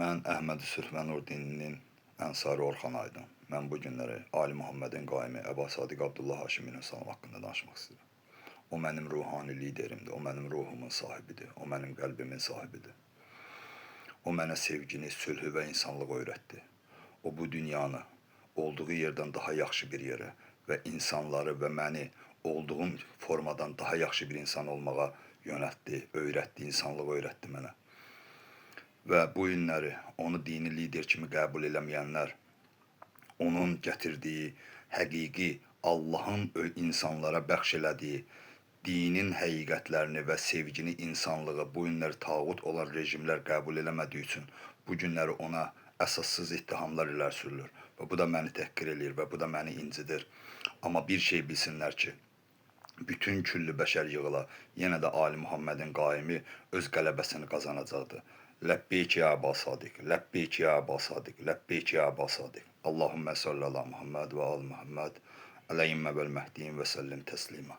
Mən Əhməd Sülhmənur dininin ənsarı Orxan Aydın. Mən bu günləri Ali Muhammedin qaimi Əba Sadiq Abdullah Haşiminin salam haqqında danışmaq istəyirəm. O mənim ruhani liderimdir, o mənim ruhumun sahibidir, o mənim qəlbimin sahibidir. O mənə sevgini, sülhü və insanlığı öyrətdi. O bu dünyanı olduğu yerdən daha yaxşı bir yerə və insanları və məni olduğum formadan daha yaxşı bir insan olmağa yönəltdi, öyrətdi, insanlığı öyrətdi mənə. Və bu günləri onu dini lider kimi qəbul eləməyənlər, onun gətirdiyi həqiqi Allahın insanlara bəxş elədiyi dinin həqiqətlərini və sevgini, insanlığı bu günləri tağut olan rejimlər qəbul eləmədiyi üçün bu günləri ona əsassız ittihamlar ilə sürülür. Və bu da məni təhqir eləyir və bu da məni incidir. Amma bir şey bilsinlər ki, bütün küllü bəşər yığıla, yenə də Ali Muhammedin qaimi öz qələbəsini qazanacaqdır. Ləbbeyk ya Əba Sadiq, ləbbeyk ya Əba Sadiq, ləbbeyk ya Əba Sadiq. Allahümmə salli ala Muhammed və al Muhammed, əleyhimmə vəl məhdiyin və səllim təslima.